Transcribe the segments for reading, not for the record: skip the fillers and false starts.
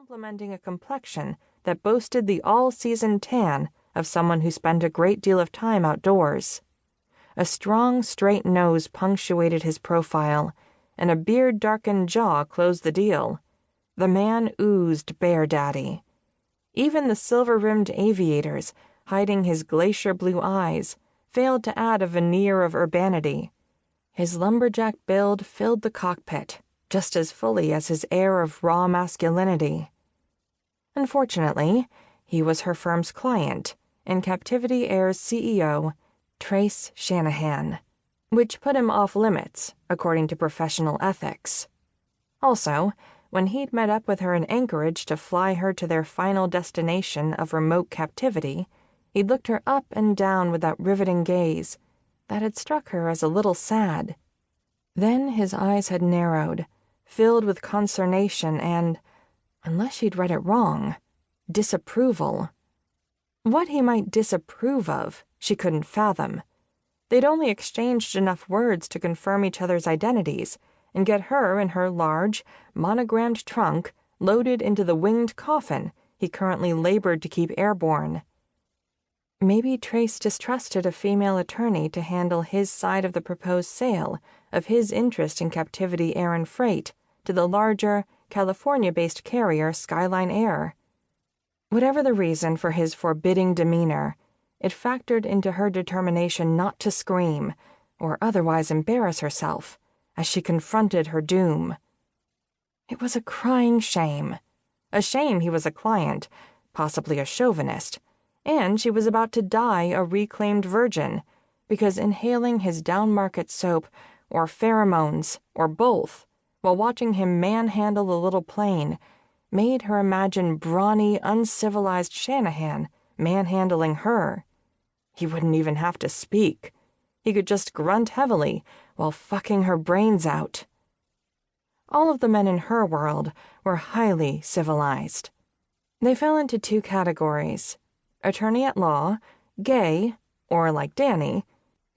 complementing a complexion that boasted the all-season tan of someone who spent a great deal of time outdoors. A strong, straight nose punctuated his profile, and a beard-darkened jaw closed the deal. The man oozed bear daddy. Even the silver-rimmed aviators, hiding his glacier-blue eyes, failed to add a veneer of urbanity. His lumberjack build filled the cockpit just as fully as his air of raw masculinity. Unfortunately, he was her firm's client and Captivity Air's CEO, Trace Shanahan, which put him off limits, according to professional ethics. Also, when he'd met up with her in Anchorage to fly her to their final destination of remote captivity, he'd looked her up and down with that riveting gaze that had struck her as a little sad. Then his eyes had narrowed, filled with consternation and, unless she'd read it wrong, disapproval. What he might disapprove of, she couldn't fathom. They'd only exchanged enough words to confirm each other's identities and get her and her large, monogrammed trunk loaded into the winged coffin he currently labored to keep airborne. Maybe Trace distrusted a female attorney to handle his side of the proposed sale of his interest in Captivity Air and Freight to the larger, California-based carrier Skyline Air. Whatever the reason for his forbidding demeanor, it factored into her determination not to scream or otherwise embarrass herself as she confronted her doom. It was a crying shame. A shame he was a client, possibly a chauvinist, and she was about to die a reclaimed virgin because inhaling his down-market soap or pheromones or both while watching him manhandle a little plane made her imagine brawny, uncivilized Shanahan manhandling her. He wouldn't even have to speak. He could just grunt heavily while fucking her brains out. All of the men in her world were highly civilized. They fell into two categories: attorney at law, gay, or like Danny,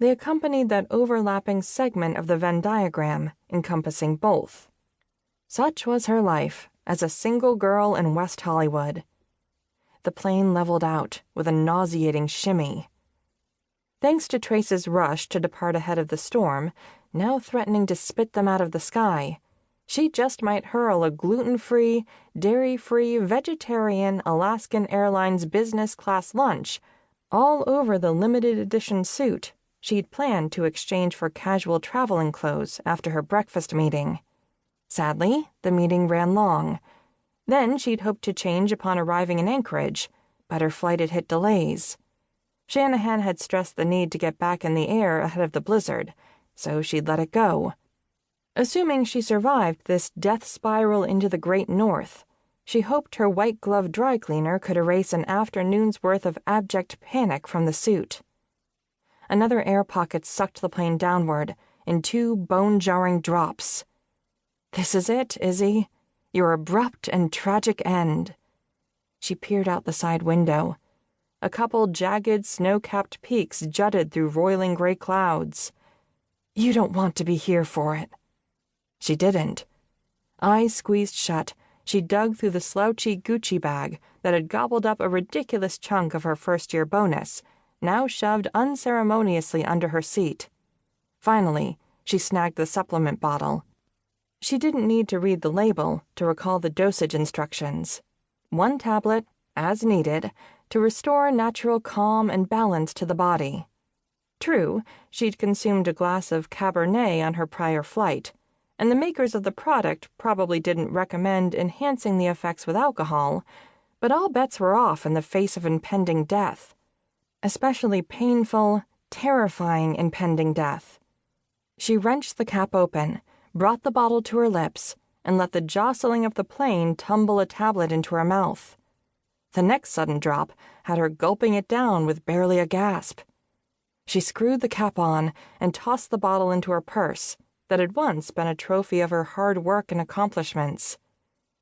they accompanied that overlapping segment of the Venn diagram encompassing both. Such was her life as a single girl in West Hollywood. The plane leveled out with a nauseating shimmy. Thanks to Trace's rush to depart ahead of the storm, now threatening to spit them out of the sky, she just might hurl a gluten-free, dairy-free, vegetarian Alaskan Airlines business-class lunch all over the limited edition suit she'd planned to exchange for casual traveling clothes after her breakfast meeting. Sadly, the meeting ran long. Then she'd hoped to change upon arriving in Anchorage, but her flight had hit delays. Shanahan had stressed the need to get back in the air ahead of the blizzard, so she'd let it go. Assuming she survived this death spiral into the great north, she hoped her white-gloved dry cleaner could erase an afternoon's worth of abject panic from the suit. Another air pocket sucked the plane downward in two bone-jarring drops. This is it, Izzy. Your abrupt and tragic end. She peered out the side window. A couple jagged, snow-capped peaks jutted through roiling gray clouds. You don't want to be here for it. She didn't. Eyes squeezed shut, she dug through the slouchy Gucci bag that had gobbled up a ridiculous chunk of her first-year bonus, now shoved unceremoniously under her seat. Finally, she snagged the supplement bottle. She didn't need to read the label to recall the dosage instructions. 1 tablet, as needed, to restore natural calm and balance to the body. True, she'd consumed a glass of Cabernet on her prior flight, and the makers of the product probably didn't recommend enhancing the effects with alcohol, but all bets were off in the face of impending death. Especially painful, terrifying impending death. She wrenched the cap open, brought the bottle to her lips, and let the jostling of the plane tumble a tablet into her mouth. The next sudden drop had her gulping it down with barely a gasp. She screwed the cap on and tossed the bottle into her purse that had once been a trophy of her hard work and accomplishments,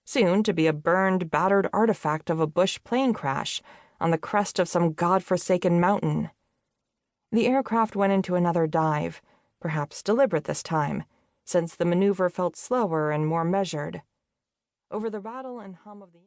soon to be a burned, battered artifact of a bush plane crash on the crest of some god-forsaken mountain. The aircraft went into another dive, perhaps deliberate this time, since the maneuver felt slower and more measured. Over the rattle and hum of the